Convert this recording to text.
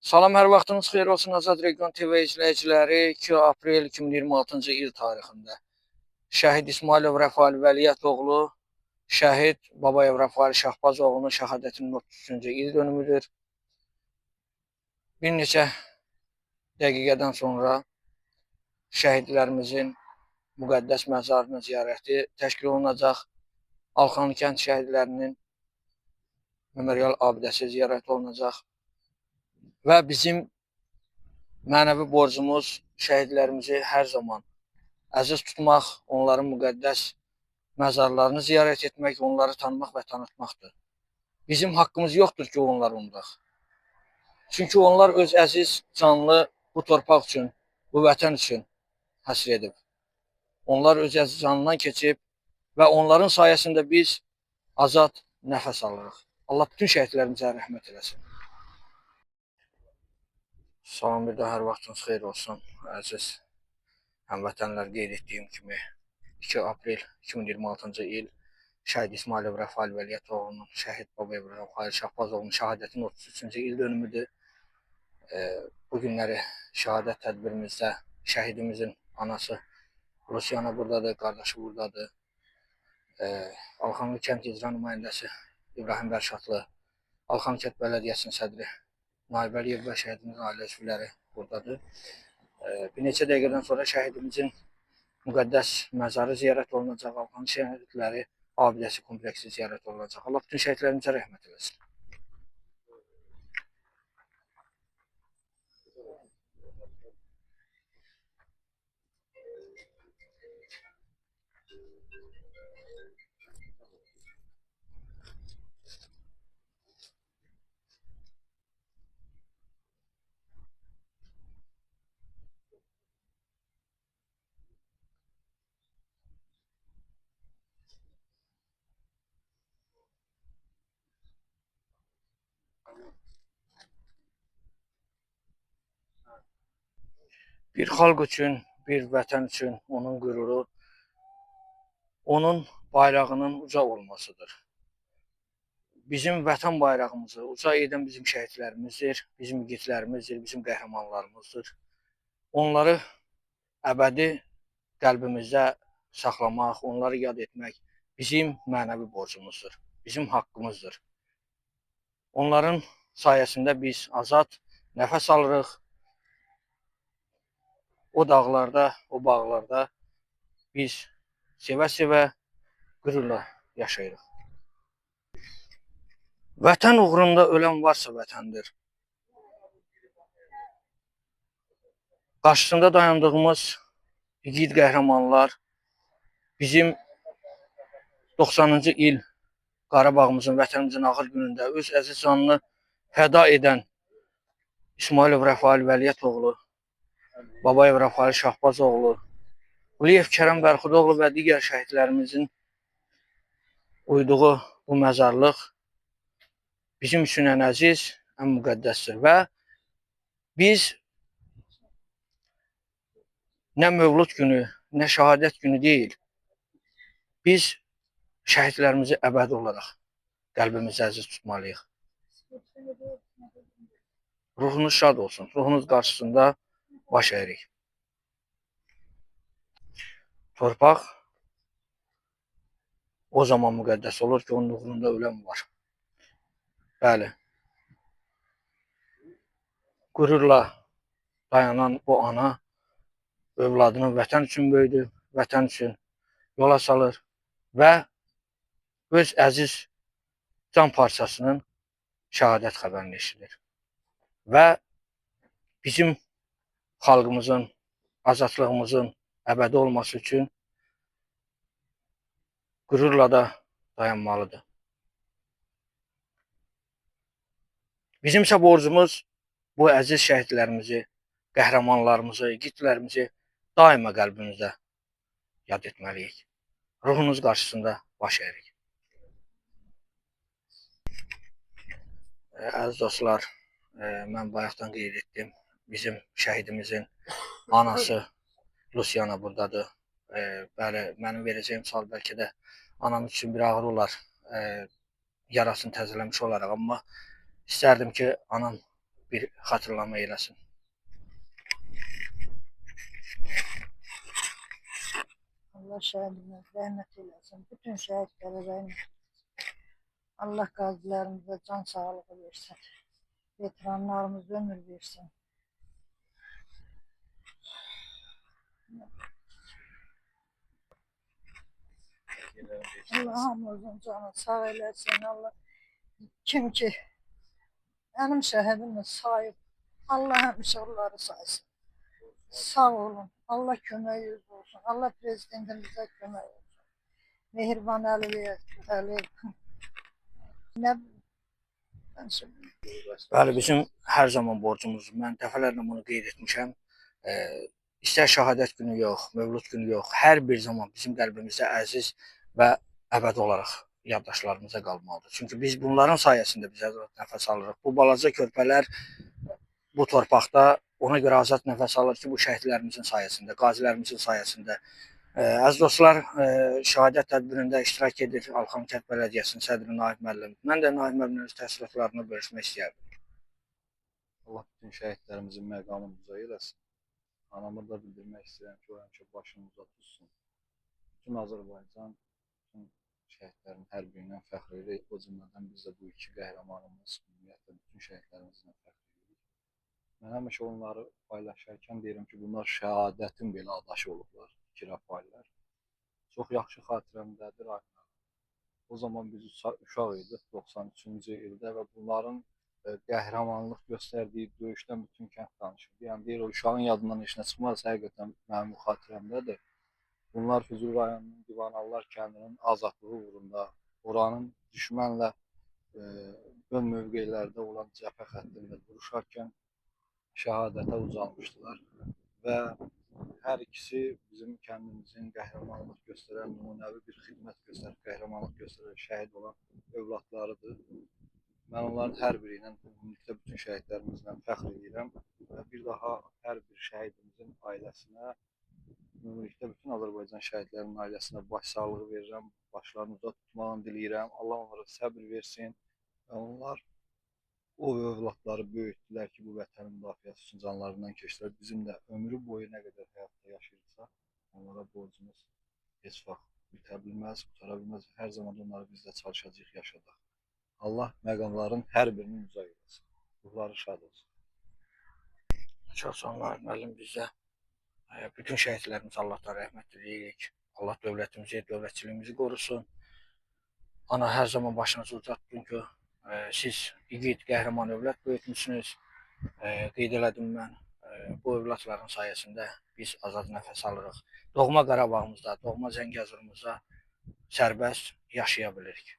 Salam, hər vaxtınız xeyir olsun Azad Region TV izləyiciləri. 2 aprel 2026-cı il tarixində şəhid İsmailov Rəfail Vəliyyətoğlu, şəhid Babayev Rəfail Şahbazoğlu'nun şəhadətinin 33-cü il dönümüdür. Bir neçə dəqiqədən sonra şəhidlərimizin müqəddəs məzarının ziyarəti təşkil olunacaq. Alxanlı kənd şəhidlərinin memorial abidəsi ziyarət olunacaq. Və bizim mənəvi borcumuz şəhidlərimizi hər zaman əziz tutmaq, onların müqəddəs məzarlarını ziyarət etmək, onları tanımaq və tanıtmaqdır. Bizim haqqımız yoxdur ki, onları unudaq. Çünki onlar öz əziz canlı bu torpaq üçün, bu vətən üçün həsr edib. Onlar öz əziz canından keçib və onların sayəsində biz azad nəfəs alırıq. Allah bütün şəhidlərimizə rəhmət eləsin. Salam, bir daha hər vaxtınız xeyir olsun, əziz həmvətənlər. Qeyd etdiyim kimi 2 aprel 2026-cı il şəhid İsmailov Rəfail Vəliyyətoğlu'nun, şəhid Babayev Rəfail Şahbazoğlu'nun şəhadətinin 33-cü il dönümüdür. Bu günləri şəhadət tədbirimizdə şəhidimizin anası Rusyana buradadır, qardaşı buradadır. Alxanlı kənd icra nümayəndəsi İbrahim Bərşadlı, Alxanlı kənd bələdiyyəsinin sədri Naib Əliyev və şəhidimizin ailə üzvləri buradadır. Bir neçə dəqiqədən sonra şəhidimizin müqəddəs məzarı ziyarət olunacaq, Alxanlı şəhidləri abidəsi kompleksi ziyarət olunacaq. Allah bütün şəhidlərimizə rəhmət eləsin. Bir xalq üçün, bir vətən üçün onun qüruru, onun bayrağının uca olmasıdır. Bizim vətən bayrağımızı uca edən bizim şəhidlərimizdir, bizim igidlərimizdir, bizim qəhrəmanlarımızdır. Onları əbədi qəlbimizdə saxlamaq, onları yad etmək bizim mənəvi borcumuzdur, bizim haqqımızdır. Onların sayəsində biz azad nəfəs alırıq. O dağlarda, o bağlarda biz sevə-sevə, qürurla yaşayırıq. Vətən uğrunda ölən varsa vətəndir. Qarşısında dayandığımız igid qəhrəmanlar bizim 90-cı il Qarabağımızın, vətənimizin ağır günündə öz əziz canını fəda edən İsmailov Rəfail Vəliyyətoğlu, Babayev Rəfail Şahbazoğlu, Quliyev Kərəm Bərxudoğlu və digər şəhidlərimizin uyduğu bu məzarlıq bizim üçün ən əziz, ən müqəddəsdir və biz nə mövlud günü, nə şəhadət günü deyil, biz şəhidlərimizi əbədi olaraq qəlbimizə əziz tutmalıyıq. Ruhunuz şad olsun, ruhunuz qarşısında baş əyirik. Torpaq o zaman müqəddəs olur ki, onun uğrunda ölən var. Bəli, qürurla dayanan bu ana övladını vətən üçün böyüdü, vətən üçün yola salır və öz əziz can parçasının şəhadət xəbərini eşidir. Və bizim xalqımızın, azadlığımızın əbədi olması üçün qürurla da dayanmalıdır. Bizimsə borcumuz bu əziz şəhidlərimizi, qəhrəmanlarımızı, igidlərimizi daima qəlbimizdə yad etməliyik. Ruhunuz qarşısında baş əyirik. Əziz dostlar, mən bayaqdan qeyd etdim. Bizim şəhidimizin anası Luciana buradadır. Bəli, mənim verəcəyim sual bəlkə də anam üçün bir ağır olar. Yarasını təzələmiş olaraq, amma istərdim ki, anam bir xatırlama eləsin. Allah şəhidimizə rəhmət eləsin. Bütün şəhidlərə rəhmət. Allah qazilərimizə can sağlığı versin. Veteranlarımıza ömür versin. Allah hamımızın canı sağ eləsin. Allah kim ki benim şəhidimə sahip. Allah həmişə onları saysın. Sağ olun. Allah köməyiniz olsun. Allah prezidentimizə kömək olsun. Mehriban Əliyev. Nə ben şimdi. Bəli, bizim hər zaman borcumuz. Mən dəfələrlə bunu qeyd etmişəm. İstər şəhadət günü yox, mövlud günü yox, hər bir zaman bizim qəlbimizdə əziz və əbədi olaraq yaddaşlarımıza qalmalıdır. Çünki biz bunların sayəsində bizə nəfəs alırıq. Bu balaca körpələr bu torpaqda ona görə azad nəfəs alır ki, bu şəhidlərimizin sayəsində, qazilərimizin sayəsində. Əziz dostlar, şəhadət tədbirində iştirak edir Alxan kənd bələdiyyəsinin sədri Nahid müəllim. Mən də Nahid müəllimin öz təəssüratlarını bölüşmək istəyərdim. Allah bütün şəhidlərimizin məqamını uca eləsin. Anamı da bildirmək istəyirəm ki, o həmişə başımıza tutsun. Bütün Azərbaycan, bütün şəhidlərin hər birindən fəxr edirik. O cümlədən biz də bu iki qəhrəmanımız, ümumiyyətlə bütün şəhidlərimizlə fəxr edirik. Mən həmişə onları paylaşarkən deyirəm ki, bunlar şəhadətin belə adaşı olublar, iki rəfaylar. Çox yaxşı xatirəmdədir. O zaman biz uşaq idik 93-cü ildə və bunların qəhrəmanlıq göstərdiyi döyüşdən bütün kənd danışırdı. Yəni deyir, o uşağın yadından heç nə çıxmaz, həqiqətən mənim bu xatirəmdədir. Bunlar Füzuli rayonunun Divanallar kəndinin azadlığı uğrunda, oranın düşmənlə ön mövqelərdə olan cəbhə xəttində vuruşarkən şəhadətə ucalmışdılar və hər ikisi bizim kəndimizin qəhrəmanlıq göstərən, nümunəvi bir xidmət göstərib, qəhrəmanlıq göstərən şəhid olan övladlarıdır. Mən onların hər biri ilə, ümumilikdə bütün şəhidlərimizlə fəxr edirəm və bir daha hər bir şəhidimizin ailəsinə, ümumilikdə bütün Azərbaycan şəhidlərinin ailəsinə başsağlığı verirəm, başlarını uza tutmağını diləyirəm. Allah onlara səbir versin və onlar o övladları böyütdülər ki, bu vətənin müdafiəsi üçün canlarından keçdilər. Bizim də ömrü boyu nə qədər həyatda yaşayırsa, onlara borcumuz heç vaxt bitə bilməz, qutara bilməz. Hər zaman onları biz də çalışacağıq, yaşadaq. Allah məqamların hər birinin uca eləsin. Ruhları şad olsun. Çox sağ olun müəllim, bizə bütün şəhidlərimiz Allahdan rəhmət diləyirik. Allah dövlətimizi, dövlətçiliyimizi qorusun. Ana hər zaman başınızı uca tutun ki, siz igid, qəhrəman övlad böyütmüşsünüz. Qeyd elədim mən. Bu övladların sayəsində biz azad nəfəs alırıq. Doğma Qarabağımızda, doğma Zəngəzurumuzda sərbəst yaşaya bilirik.